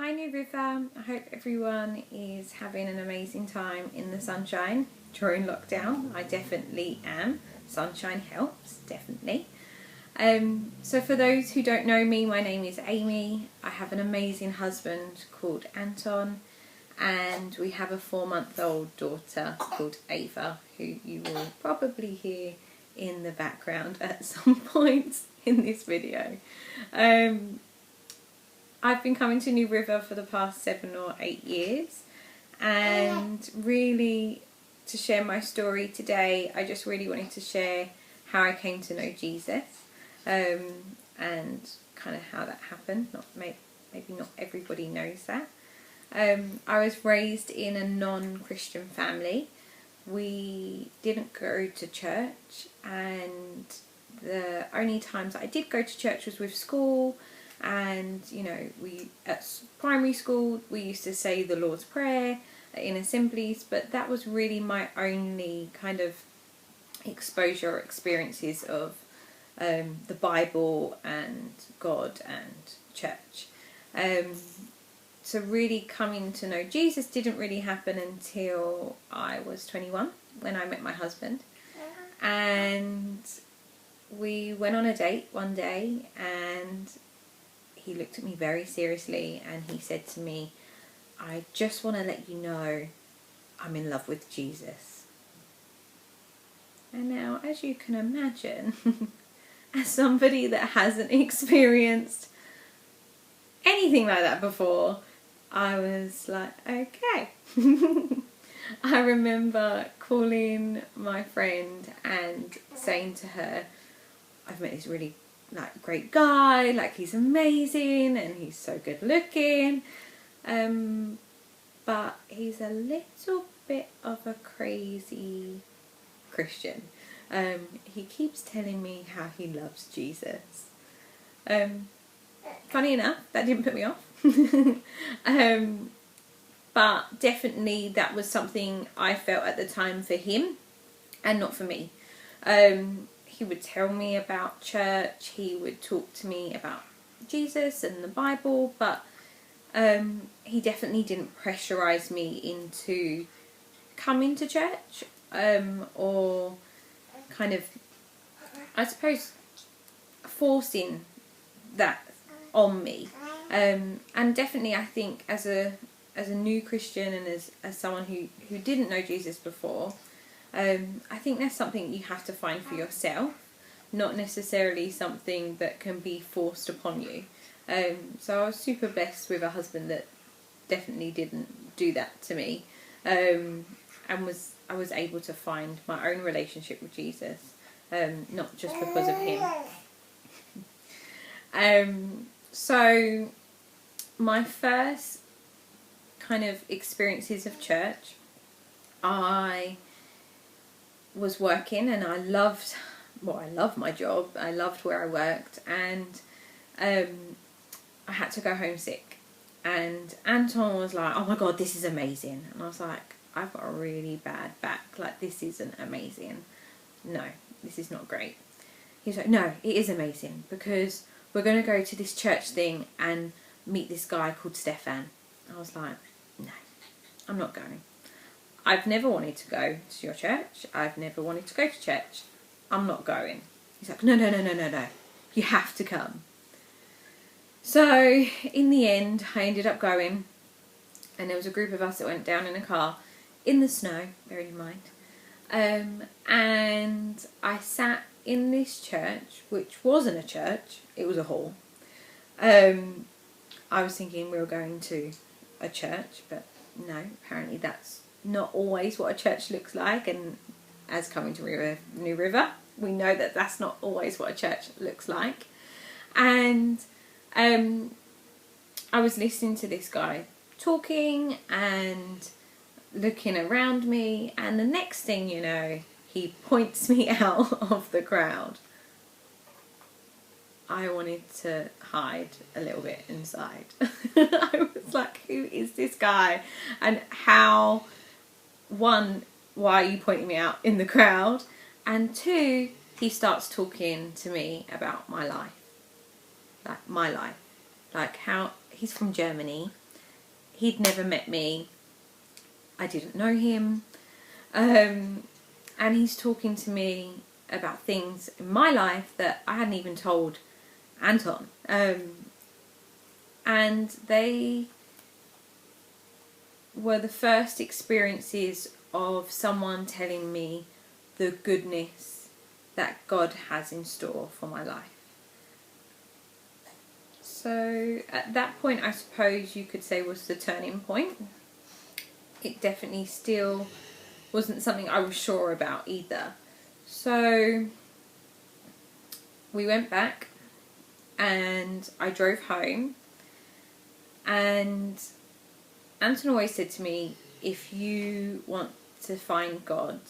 Hi New River, I hope everyone is having an amazing time in the sunshine during lockdown. I definitely am. Sunshine helps, definitely. So for those who don't know me, my name is Amy. I have an amazing husband called Anton, and we have a 4-month-old daughter called Ava, who you will probably hear in the background at some point in this video. I've been coming to New River for the past 7 or 8 years, and really to share my story today, I just really wanted to share how I came to know Jesus, and kind of how that happened. Maybe not everybody knows that. I was raised in a non-Christian family. We didn't go to church, and the only times I did go to church was with school. And we at primary school we used to say the Lord's Prayer in assemblies, but that was really my only kind of exposure or experiences of the Bible and God and church. So really coming to know Jesus didn't really happen until I was 21, when I met my husband, and we went on a date one day, and he looked at me very seriously and he said to me, "I just want to let you know I'm in love with Jesus." And now, as you can imagine, as somebody that hasn't experienced anything like that before, I was like, okay. I remember calling my friend and saying to her, "I've met this really great guy, he's amazing and he's so good looking, but he's a little bit of a crazy Christian. He keeps telling me how he loves Jesus." Funny enough, that didn't put me off. But definitely that was something I felt at the time for him and not for me. He would tell me about church, he would talk to me about Jesus and the Bible, but he definitely didn't pressurize me into coming to church, or kind of, I suppose, forcing that on me. And definitely I think as a new Christian and as someone who didn't know Jesus before, I think that's something you have to find for yourself, not necessarily something that can be forced upon you. So I was super blessed with a husband that definitely didn't do that to me, and I was able to find my own relationship with Jesus, not just because of him. So my first kind of experiences of church, I was working, and I loved my job. I loved where I worked, and I had to go home sick. And Anton was like, "Oh my God, this is amazing." And I was like, "I've got a really bad back. This isn't amazing. No, this is not great." He's like, "No, it is amazing, because we're going to go to this church thing and meet this guy called Stefan." I was like, "No, I'm not going. I've never wanted to go to your church. I've never wanted to go to church. I'm not going." He's like, No. You have to come." So in the end, I ended up going, and there was a group of us that went down in a car in the snow, bearing in mind. And I sat in this church, which wasn't a church, it was a hall. I was thinking we were going to a church, but no, apparently that's not always what a church looks like, and as coming to New River, we know that that's not always what a church looks like. And I was listening to this guy talking and looking around me, and the next thing you know, he points me out of the crowd. I wanted to hide a little bit inside. I was like, who is this guy? And how, one, why are you pointing me out in the crowd? And two, he starts talking to me about my life. How he's from Germany, he'd never met me. I didn't know him. And he's talking to me about things in my life that I hadn't even told Anton. And they were the first experiences of someone telling me the goodness that God has in store for my life. So at that point, I suppose you could say was the turning point. It definitely still wasn't something I was sure about either. So we went back and I drove home, and Anton always said to me, if you want to find God,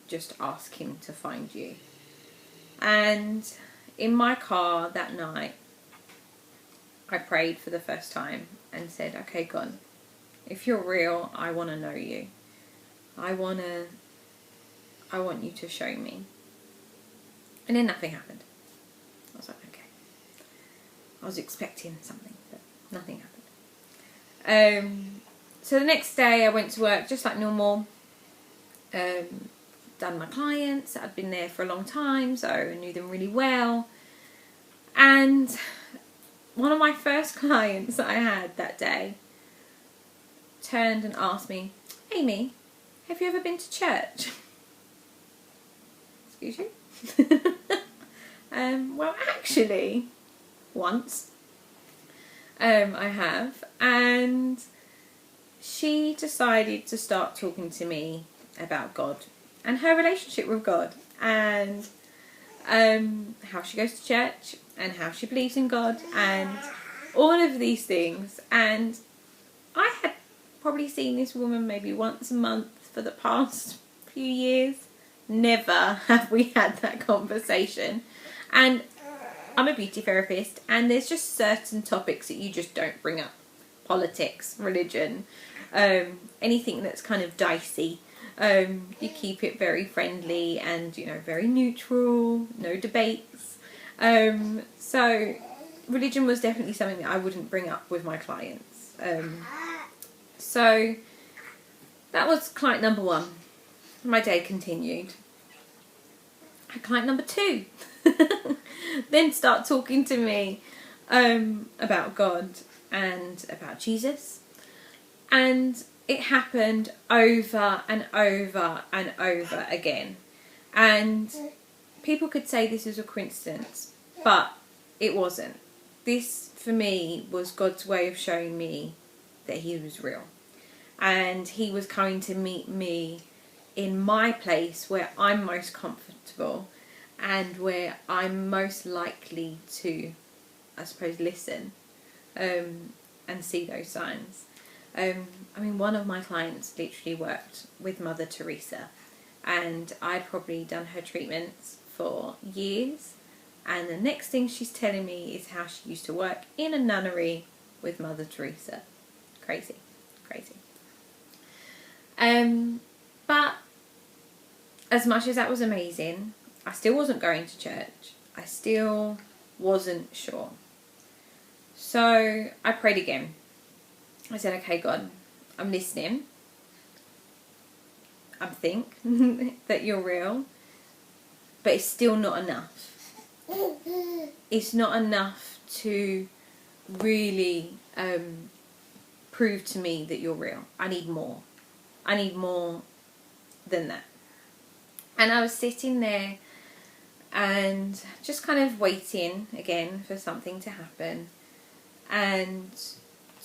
just ask him to find you. And in my car that night, I prayed for the first time and said, okay, God, if you're real, I want to know you. I want you to show me. And then nothing happened. I was like, okay. I was expecting something, but nothing happened. So the next day I went to work just like normal. Done my clients. I'd been there for a long time, so I knew them really well. And one of my first clients that I had that day turned and asked me, Amy, have you ever been to church? Excuse you? Well, actually, once I have. And she decided to start talking to me about God and her relationship with God, and how she goes to church and how she believes in God and all of these things. And I had probably seen this woman maybe once a month for the past few years. Never have we had that conversation. And I'm a beauty therapist, and there's just certain topics that you just don't bring up. Politics, religion, anything that's kind of dicey. You keep it very friendly and, very neutral, no debates. So religion was definitely something that I wouldn't bring up with my clients. So that was client number 1. My day continued. Client number 2 then start talking to me about God and about Jesus. And it happened over and over and over again. And people could say this is a coincidence, but it wasn't. This, for me, was God's way of showing me that he was real. And he was coming to meet me in my place where I'm most comfortable and where I'm most likely to, I suppose, listen and see those signs. One of my clients literally worked with Mother Teresa, and I'd probably done her treatments for years, and the next thing she's telling me is how she used to work in a nunnery with Mother Teresa. Crazy. But as much as that was amazing, I still wasn't going to church. I still wasn't sure. So I prayed again. I said, okay, God, I'm listening. I think that you're real, but it's still not enough. It's not enough to really prove to me that you're real. I need more. I need more than that. And I was sitting there and just kind of waiting again for something to happen. And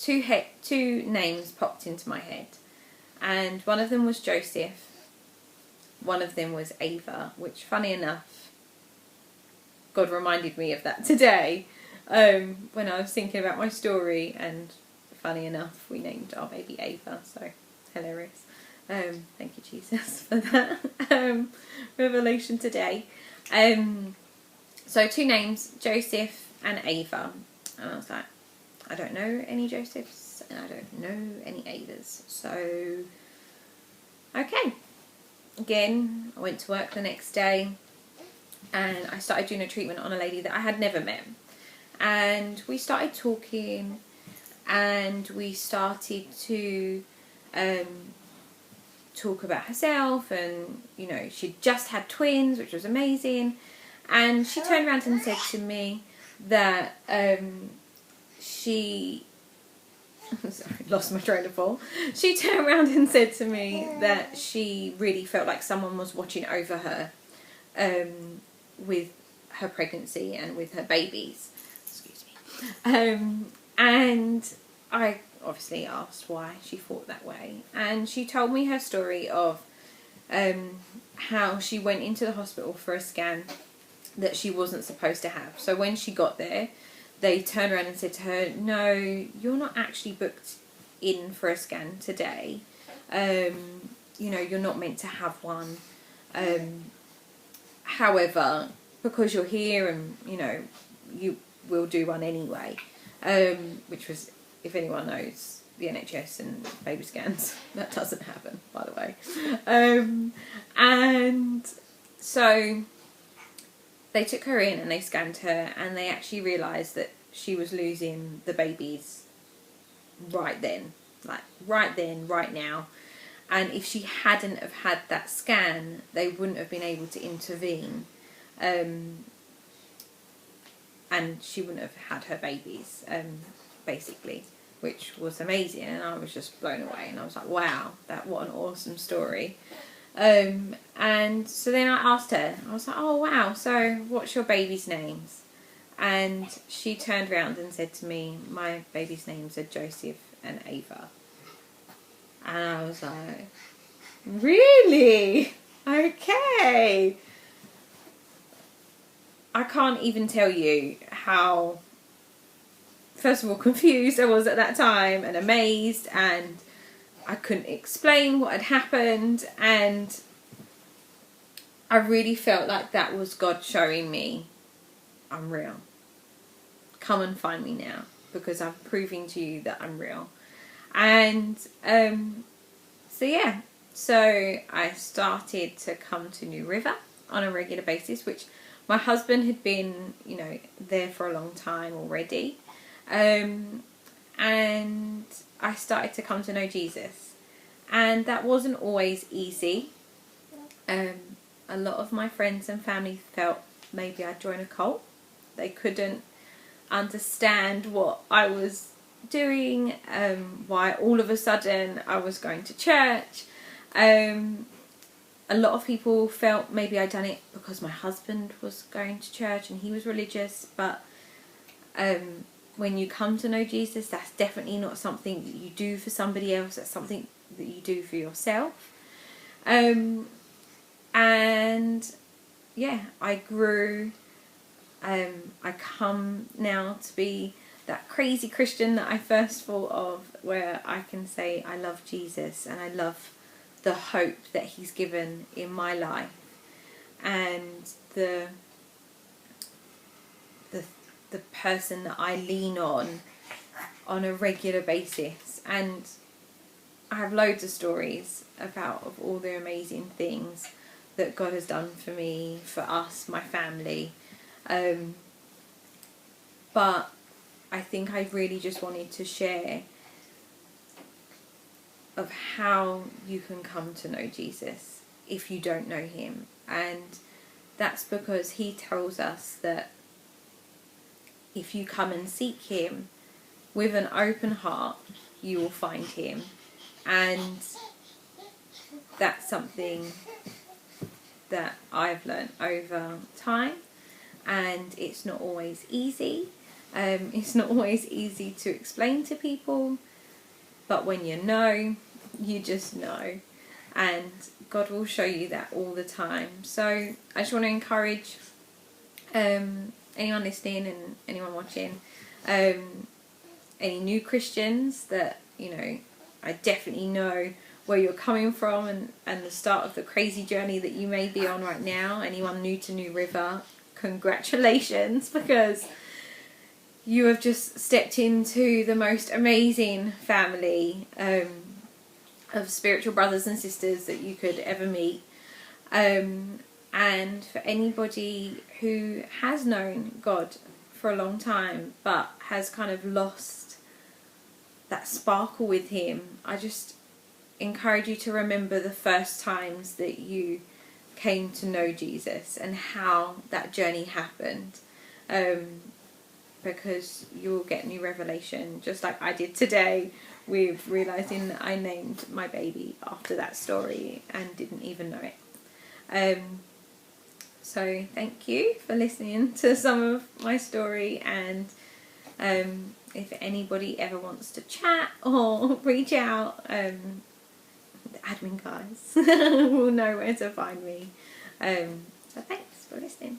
two names popped into my head. And one of them was Joseph. One of them was Ava, which, funny enough, God reminded me of that today when I was thinking about my story. And funny enough, we named our baby Ava, so hilarious. Thank you, Jesus, for that revelation today. So 2 names, Joseph and Ava. And I was like, I don't know any Josephs and I don't know any Avas. So, okay. Again, I went to work the next day and I started doing a treatment on a lady that I had never met. And we started talking, and we started to talk about herself, and you know, she'd just had twins, which was amazing. And she turned around and said to me that she sorry, lost my train of thought. She turned around and said to me that she really felt like someone was watching over her with her pregnancy and with her babies. Excuse me. And I obviously asked why she thought that way, and she told me her story of how she went into the hospital for a scan that she wasn't supposed to have. So when she got there, they turned around and said to her, no, you're not actually booked in for a scan today. You know, you're not meant to have one. However, because you're here and, you know, you will do one anyway. Which was, if anyone knows the NHS and baby scans, that doesn't happen, by the way. And so they took her in and they scanned her, and they actually realised that she was losing the babies right then, right now. And if she hadn't have had that scan, they wouldn't have been able to intervene, and she wouldn't have had her babies, basically, which was amazing. And I was just blown away, and I was like, wow, what an awesome story. And so then I asked her, I was like, oh wow, so what's your baby's names? And she turned around and said to me, my baby's names are Joseph and Ava. And I was like, really? Okay. I can't even tell you how, first of all, confused I was at that time, and amazed, and I couldn't explain what had happened. And I really felt like that was God showing me, I'm real. Come and find me now, because I'm proving to you that I'm real. And so I started to come to New River on a regular basis, which my husband had been, you know, there for a long time already. And I started to come to know Jesus. And that wasn't always easy. A lot of my friends and family felt maybe I'd join a cult. They couldn't understand what I was doing, why all of a sudden I was going to church. A lot of people felt maybe I'd done it because my husband was going to church and he was religious, but when you come to know Jesus, that's definitely not something that you do for somebody else. That's something that you do for yourself. And yeah, I grew. I come now to be that crazy Christian that I first thought of, where I can say I love Jesus and I love the hope that he's given in my life, and the person that I lean on a regular basis. And I have loads of stories of all the amazing things that God has done for me, for us, my family. But I think I really just wanted to share of how you can come to know Jesus if you don't know him. And that's because he tells us that if you come and seek him with an open heart, you will find him. And that's something that I've learned over time, and it's not always easy. It's not always easy to explain to people, but when you know, you just know, and God will show you that all the time. So I just want to encourage anyone listening and anyone watching, any new Christians, that, you know, I definitely know where you're coming from and the start of the crazy journey that you may be on right now. Anyone new to New River, congratulations, because you have just stepped into the most amazing family of spiritual brothers and sisters that you could ever meet. And for anybody who has known God for a long time but has kind of lost that sparkle with him, I just encourage you to remember the first times that you came to know Jesus and how that journey happened, because you'll get new revelation, just like I did today with realising that I named my baby after that story and didn't even know it. So thank you for listening to some of my story, and if anybody ever wants to chat or reach out, the admin guys will know where to find me. So thanks for listening.